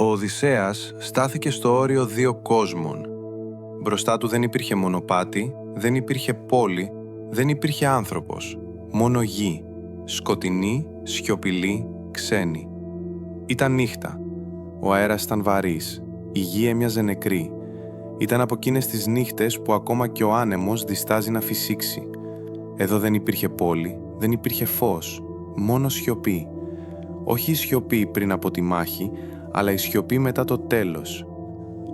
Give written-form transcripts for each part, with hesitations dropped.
Ο Οδυσσέας στάθηκε στο όριο δύο κόσμων. Μπροστά του δεν υπήρχε μονοπάτι, δεν υπήρχε πόλη, δεν υπήρχε άνθρωπος. Μόνο γη, σκοτεινή, σιωπηλή, ξένη. Ήταν νύχτα. Ο αέρας ήταν βαρύς. Η γη έμοιαζε νεκρή. Ήταν από εκείνες τις νύχτες που ακόμα και ο άνεμος διστάζει να φυσήξει. Εδώ δεν υπήρχε πόλη, δεν υπήρχε φως, μόνο σιωπή. Όχι η σιωπή πριν από τη μάχη, αλλά η σιωπή μετά το τέλος.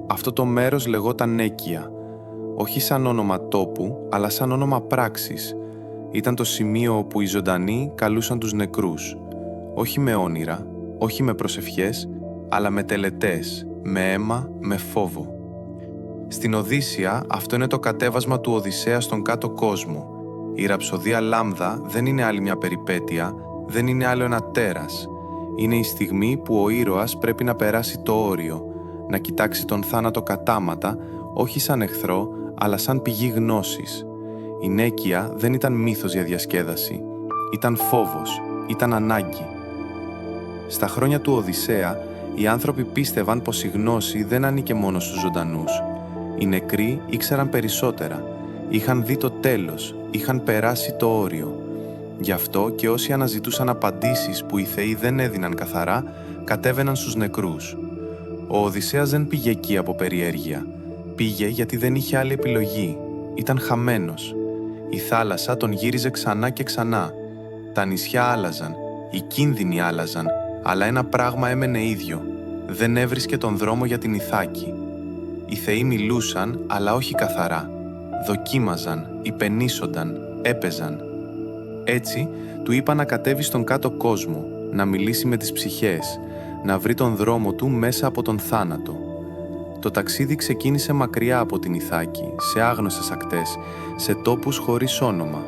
Αυτό το μέρος λεγόταν Νέκεια, όχι σαν όνομα τόπου, αλλά σαν όνομα πράξης. Ήταν το σημείο όπου οι ζωντανοί καλούσαν τους νεκρούς. Όχι με όνειρα, όχι με προσευχές, αλλά με τελετές, με αίμα, με φόβο. Στην Οδύσσεια αυτό είναι το κατέβασμα του Οδυσσέα στον κάτω κόσμο. Η ραψοδία Λάμδα δεν είναι άλλη μια περιπέτεια, δεν είναι άλλο ένα τέρας. Είναι η στιγμή που ο ήρωας πρέπει να περάσει το όριο, να κοιτάξει τον θάνατο κατάματα, όχι σαν εχθρό, αλλά σαν πηγή γνώσης. Η Νέκεια δεν ήταν μύθος για διασκέδαση. Ήταν φόβος, ήταν ανάγκη. Στα χρόνια του Οδυσσέα, οι άνθρωποι πίστευαν πως η γνώση δεν ανήκε μόνο στους ζωντανούς. Οι νεκροί ήξεραν περισσότερα. Είχαν δει το τέλος, είχαν περάσει το όριο. Γι' αυτό και όσοι αναζητούσαν απαντήσεις που οι θεοί δεν έδιναν καθαρά, κατέβαιναν στους νεκρούς. Ο Οδυσσέας δεν πήγε εκεί από περιέργεια. Πήγε γιατί δεν είχε άλλη επιλογή. Ήταν χαμένος. Η θάλασσα τον γύριζε ξανά και ξανά. Τα νησιά άλλαζαν, οι κίνδυνοι άλλαζαν, αλλά ένα πράγμα έμενε ίδιο. Δεν έβρισκε τον δρόμο για την Ιθάκη. Οι θεοί μιλούσαν, αλλά όχι καθαρά. Δοκίμαζαν, υπενήσονταν, έπαιζαν. Έτσι, του είπα να κατέβει στον κάτω κόσμο, να μιλήσει με τις ψυχές, να βρει τον δρόμο του μέσα από τον θάνατο. Το ταξίδι ξεκίνησε μακριά από την Ιθάκη, σε άγνωστες ακτές, σε τόπους χωρίς όνομα.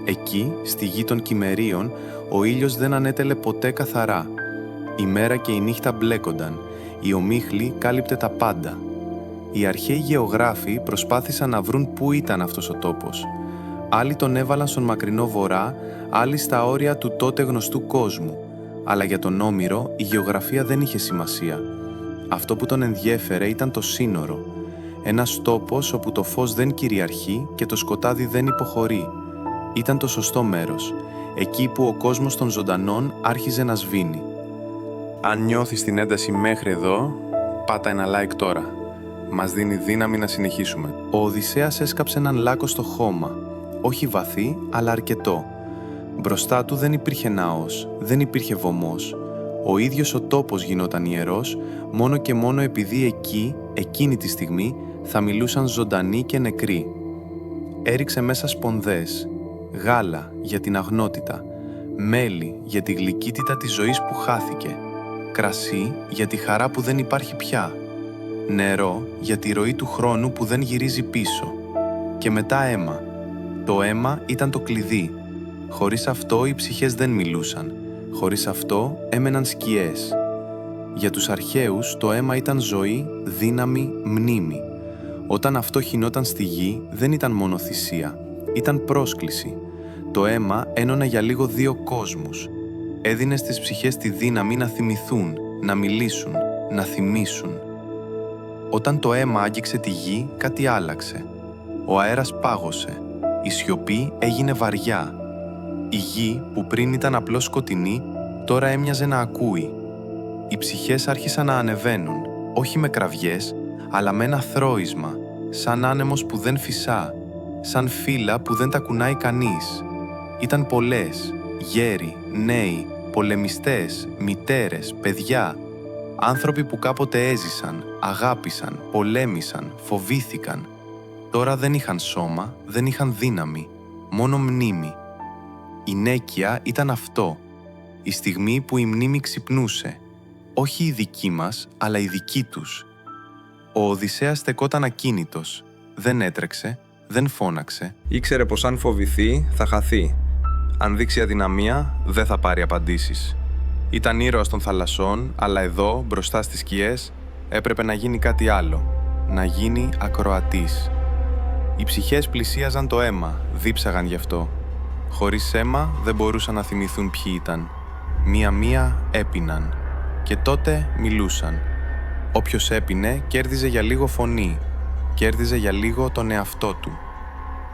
Εκεί, στη γη των Κυμμερίων, ο ήλιος δεν ανέτελε ποτέ καθαρά. Η μέρα και η νύχτα μπλέκονταν, η ομίχλη κάλυπτε τα πάντα. Οι αρχαίοι γεωγράφοι προσπάθησαν να βρουν πού ήταν αυτός ο τόπος. Άλλοι τον έβαλαν στον μακρινό βορρά, άλλοι στα όρια του τότε γνωστού κόσμου. Αλλά για τον Όμηρο η γεωγραφία δεν είχε σημασία. Αυτό που τον ενδιέφερε ήταν το σύνορο. Ένας τόπος όπου το φως δεν κυριαρχεί και το σκοτάδι δεν υποχωρεί. Ήταν το σωστό μέρος, εκεί που ο κόσμος των ζωντανών άρχιζε να σβήνει. Αν νιώθεις την ένταση μέχρι εδώ, πάτα ένα like τώρα. Μας δίνει δύναμη να συνεχίσουμε. Ο Οδυσσέας έσκαψε έναν λάκκο στο χώμα. Όχι βαθύ, αλλά αρκετό. Μπροστά του δεν υπήρχε ναός, δεν υπήρχε βωμός. Ο ίδιος ο τόπος γινόταν ιερός, μόνο και μόνο επειδή εκεί, εκείνη τη στιγμή, θα μιλούσαν ζωντανοί και νεκροί. Έριξε μέσα σπονδές, γάλα για την αγνότητα, μέλι για τη γλυκύτητα της ζωής που χάθηκε, κρασί για τη χαρά που δεν υπάρχει πια, νερό για τη ροή του χρόνου που δεν γυρίζει πίσω, και μετά αίμα. Το αίμα ήταν το κλειδί. Χωρίς αυτό οι ψυχές δεν μιλούσαν. Χωρίς αυτό έμεναν σκιές. Για τους αρχαίους το αίμα ήταν ζωή, δύναμη, μνήμη. Όταν αυτό χυνόταν στη γη δεν ήταν μόνο θυσία. Ήταν πρόσκληση. Το αίμα ένωνε για λίγο δύο κόσμους. Έδινε στις ψυχές τη δύναμη να θυμηθούν, να μιλήσουν, να θυμήσουν. Όταν το αίμα άγγιξε τη γη, κάτι άλλαξε. Ο αέρας πάγωσε. Η σιωπή έγινε βαριά. Η γη, που πριν ήταν απλώς σκοτεινή, τώρα έμοιαζε να ακούει. Οι ψυχές άρχισαν να ανεβαίνουν, όχι με κραυγές, αλλά με ένα θρώισμα, σαν άνεμος που δεν φυσά, σαν φύλλα που δεν τα κουνάει κανείς. Ήταν πολλές, γέροι, νέοι, πολεμιστές, μητέρες, παιδιά, άνθρωποι που κάποτε έζησαν, αγάπησαν, πολέμησαν, φοβήθηκαν. Τώρα δεν είχαν σώμα, δεν είχαν δύναμη, μόνο μνήμη. Η Νέκεια ήταν αυτό, η στιγμή που η μνήμη ξυπνούσε. Όχι η δική μας, αλλά η δική τους. Ο Οδυσσέας στεκόταν ακίνητος. Δεν έτρεξε, δεν φώναξε. Ήξερε πως αν φοβηθεί, θα χαθεί. Αν δείξει αδυναμία, δεν θα πάρει απαντήσεις. Ήταν ήρωας των θαλασσών, αλλά εδώ, μπροστά στις σκιές, έπρεπε να γίνει κάτι άλλο. Να γίνει ακροατής. Οι ψυχές πλησίαζαν το αίμα, δίψαγαν γι' αυτό. Χωρίς αίμα δεν μπορούσαν να θυμηθούν ποιοι ήταν. Μία-μία έπιναν. Και τότε μιλούσαν. Όποιος έπινε, κέρδιζε για λίγο φωνή, κέρδιζε για λίγο τον εαυτό του.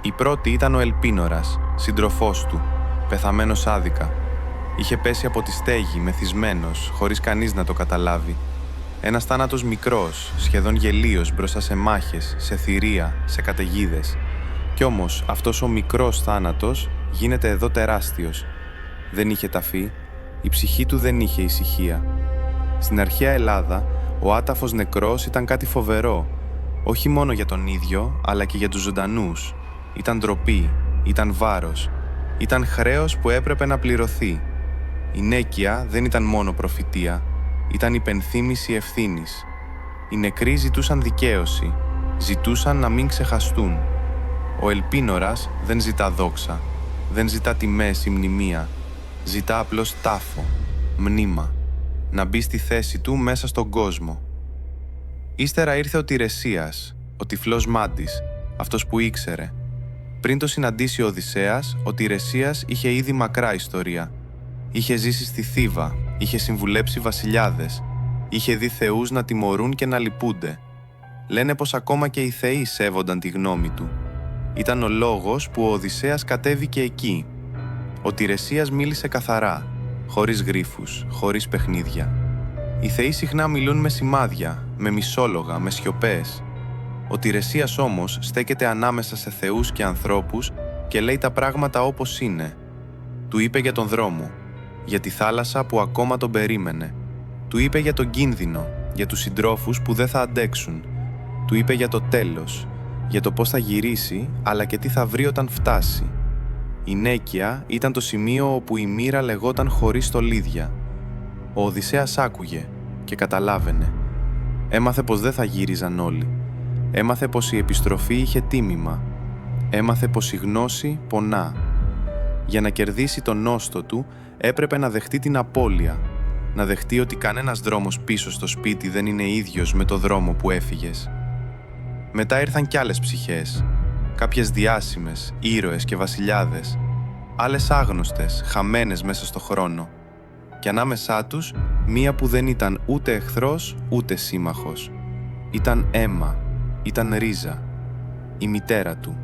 Η πρώτη ήταν ο Ελπίνορας, σύντροφός του, πεθαμένος άδικα. Είχε πέσει από τη στέγη, μεθυσμένος, χωρίς κανείς να το καταλάβει. Ένας θάνατος μικρός, σχεδόν γελίος μπροστά σε μάχες, σε θηρία, σε καταιγίδες. Κι όμως αυτός ο μικρός θάνατος γίνεται εδώ τεράστιος. Δεν είχε ταφή, η ψυχή του δεν είχε ησυχία. Στην αρχαία Ελλάδα, ο άταφος νεκρός ήταν κάτι φοβερό, όχι μόνο για τον ίδιο, αλλά και για τους ζωντανούς. Ήταν ντροπή, ήταν βάρος, ήταν χρέος που έπρεπε να πληρωθεί. Η νέκεια δεν ήταν μόνο προφητεία, ήταν υπενθύμηση ευθύνης. Οι νεκροί ζητούσαν δικαίωση, ζητούσαν να μην ξεχαστούν. Ο Ελπίνορας δεν ζητά δόξα, δεν ζητά τιμές ή μνημεία, ζητά απλώς τάφο, μνήμα, να μπει στη θέση του μέσα στον κόσμο. Ύστερα ήρθε ο Τηρεσίας, ο τυφλός μάντης, αυτός που ήξερε. Πριν το συναντήσει ο Οδυσσέας, ο Τηρεσίας είχε ήδη μακρά ιστορία. Είχε ζήσει στη Θήβα, είχε συμβουλέψει βασιλιάδες, είχε δει θεούς να τιμωρούν και να λυπούνται. Λένε πως ακόμα και οι θεοί σέβονταν τη γνώμη του. Ήταν ο λόγος που ο Οδυσσέας κατέβηκε εκεί. Ο Τηρεσίας μίλησε καθαρά, χωρίς γρίφους, χωρίς παιχνίδια. Οι θεοί συχνά μιλούν με σημάδια, με μισόλογα, με σιωπές. Ο Τηρεσίας όμως στέκεται ανάμεσα σε θεούς και ανθρώπους και λέει τα πράγματα όπως είναι. Του είπε για τον δρόμο, για τη θάλασσα που ακόμα τον περίμενε. Του είπε για τον κίνδυνο, για τους συντρόφους που δεν θα αντέξουν. Του είπε για το τέλος, για το πώς θα γυρίσει, αλλά και τι θα βρει όταν φτάσει. Η Νέκεια ήταν το σημείο όπου η μοίρα λεγόταν χωρίς στολίδια. Ο Οδυσσέας άκουγε και καταλάβαινε. Έμαθε πως δεν θα γύριζαν όλοι. Έμαθε πως η επιστροφή είχε τίμημα. Έμαθε πως η γνώση πονά. Για να κερδίσει τον νόστο του, έπρεπε να δεχτεί την απώλεια. Να δεχτεί ότι κανένας δρόμος πίσω στο σπίτι δεν είναι ίδιος με το δρόμο που έφυγες. Μετά ήρθαν κι άλλες ψυχές. Κάποιες διάσημες, ήρωες και βασιλιάδες. Άλλες άγνωστες, χαμένες μέσα στο χρόνο. Και ανάμεσά τους, μία που δεν ήταν ούτε εχθρός, ούτε σύμμαχος. Ήταν αίμα, ήταν ρίζα. Η μητέρα του,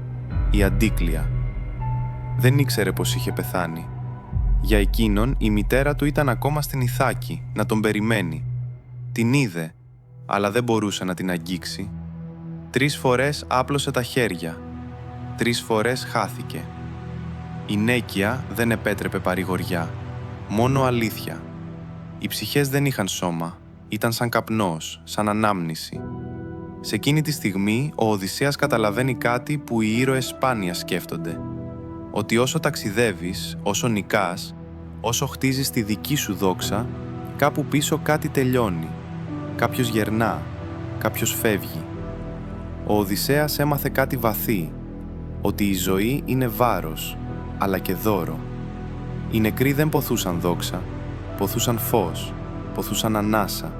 η Αντίκλεια. Δεν ήξερε πως είχε πεθάνει. Για εκείνον, η μητέρα του ήταν ακόμα στην Ιθάκη, να τον περιμένει. Την είδε, αλλά δεν μπορούσε να την αγγίξει. 3 φορές άπλωσε τα χέρια. 3 φορές χάθηκε. Η Νέκεια δεν επέτρεπε παρηγοριά, μόνο αλήθεια. Οι ψυχές δεν είχαν σώμα, ήταν σαν καπνός, σαν ανάμνηση. Σε εκείνη τη στιγμή, ο Οδυσσέας καταλαβαίνει κάτι που οι ήρωες σπάνια σκέφτονται. Ότι όσο ταξιδεύεις, όσο νικάς, όσο χτίζεις τη δική σου δόξα, κάπου πίσω κάτι τελειώνει. Κάποιος γερνά, κάποιος φεύγει. Ο Οδυσσέας έμαθε κάτι βαθύ, ότι η ζωή είναι βάρος, αλλά και δώρο. Οι νεκροί δεν ποθούσαν δόξα, ποθούσαν φως, ποθούσαν ανάσα.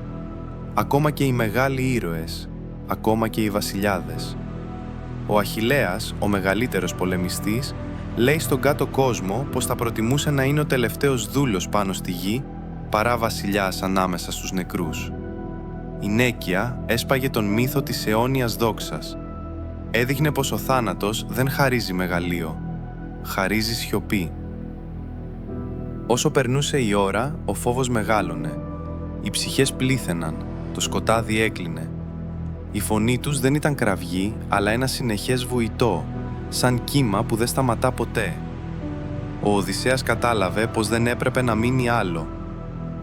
Ακόμα και οι μεγάλοι ήρωες, ακόμα και οι βασιλιάδες. Ο Αχιλλέας, ο μεγαλύτερος πολεμιστής, λέει στον κάτω κόσμο πως θα προτιμούσε να είναι ο τελευταίος δούλος πάνω στη γη παρά βασιλιάς ανάμεσα στους νεκρούς. Η Νέκεια έσπαγε τον μύθο της αιώνιας δόξας. Έδειχνε πως ο θάνατος δεν χαρίζει μεγαλείο, χαρίζει σιωπή. Όσο περνούσε η ώρα, ο φόβος μεγάλωνε. Οι ψυχές πλήθαιναν, το σκοτάδι έκλεινε. Η φωνή τους δεν ήταν κραυγή, αλλά ένα συνεχές βουητό, σαν κύμα που δεν σταματά ποτέ. Ο Οδυσσέας κατάλαβε πως δεν έπρεπε να μείνει άλλο.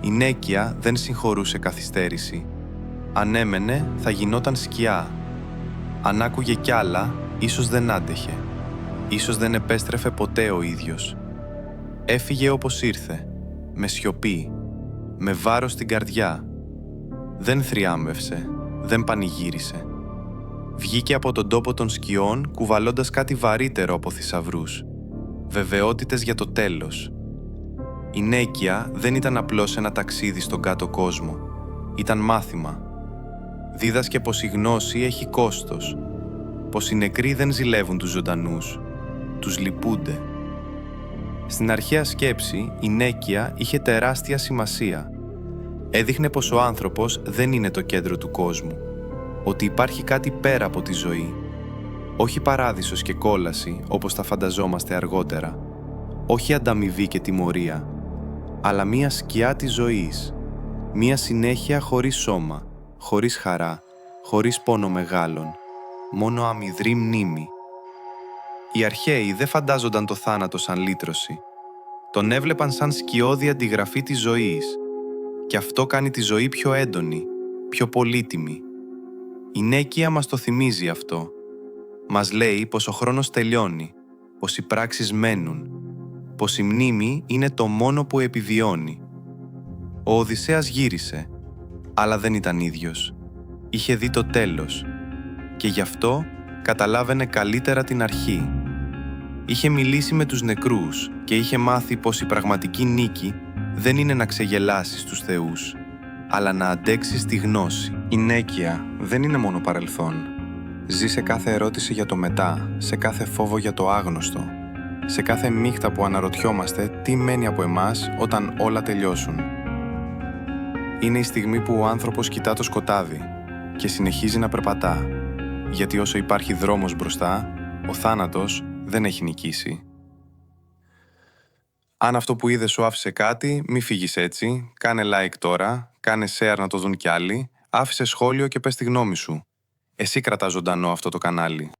Η Νέκεια δεν συγχωρούσε καθυστέρηση. Αν έμενε, θα γινόταν σκιά. Αν άκουγε κι άλλα, ίσως δεν άντεχε. Ίσως δεν επέστρεφε ποτέ ο ίδιος. Έφυγε όπως ήρθε, με σιωπή, με βάρος στην καρδιά. Δεν θριάμβευσε, δεν πανηγύρισε. Βγήκε από τον τόπο των σκιών, κουβαλώντας κάτι βαρύτερο από θησαυρούς. Βεβαιότητες για το τέλος. Η Νέκεια δεν ήταν απλώς ένα ταξίδι στον κάτω κόσμο. Ήταν μάθημα. Δίδασκε πως η γνώση έχει κόστος. Πως οι νεκροί δεν ζηλεύουν τους ζωντανούς. Τους λυπούνται. Στην αρχαία σκέψη, η Νέκεια είχε τεράστια σημασία. Έδειχνε πως ο άνθρωπος δεν είναι το κέντρο του κόσμου, ότι υπάρχει κάτι πέρα από τη ζωή. Όχι παράδεισος και κόλαση όπως τα φανταζόμαστε αργότερα, όχι ανταμοιβή και τιμωρία, αλλά μία σκιά της ζωής, μία συνέχεια χωρίς σώμα, χωρίς χαρά, χωρίς πόνο μεγάλων, μόνο αμυδρή μνήμη. Οι αρχαίοι δεν φαντάζονταν το θάνατο σαν λύτρωση. Τον έβλεπαν σαν σκιώδη αντιγραφή της ζωής, και αυτό κάνει τη ζωή πιο έντονη, πιο πολύτιμη. Η Νέκεια μας το θυμίζει αυτό. Μας λέει πως ο χρόνος τελειώνει, πως οι πράξεις μένουν, πως η μνήμη είναι το μόνο που επιβιώνει. Ο Οδυσσέας γύρισε, αλλά δεν ήταν ίδιος. Είχε δει το τέλος και γι' αυτό καταλάβαινε καλύτερα την αρχή. Είχε μιλήσει με τους νεκρούς και είχε μάθει πως η πραγματική νίκη δεν είναι να ξεγελάσεις τους θεούς, αλλά να αντέξεις τη γνώση. Η Νέκεια δεν είναι μόνο παρελθόν. Ζει σε κάθε ερώτηση για το μετά, σε κάθε φόβο για το άγνωστο, σε κάθε νύχτα που αναρωτιόμαστε τι μένει από εμάς όταν όλα τελειώσουν. Είναι η στιγμή που ο άνθρωπος κοιτά το σκοτάδι και συνεχίζει να περπατά, γιατί όσο υπάρχει δρόμος μπροστά, ο θάνατος δεν έχει νικήσει. Αν αυτό που είδες σου άφησε κάτι, μη φύγεις έτσι, κάνε like τώρα, κάνε share να το δουν κι άλλοι, άφησε σχόλιο και πες τη γνώμη σου. Εσύ κρατάς ζωντανό αυτό το κανάλι.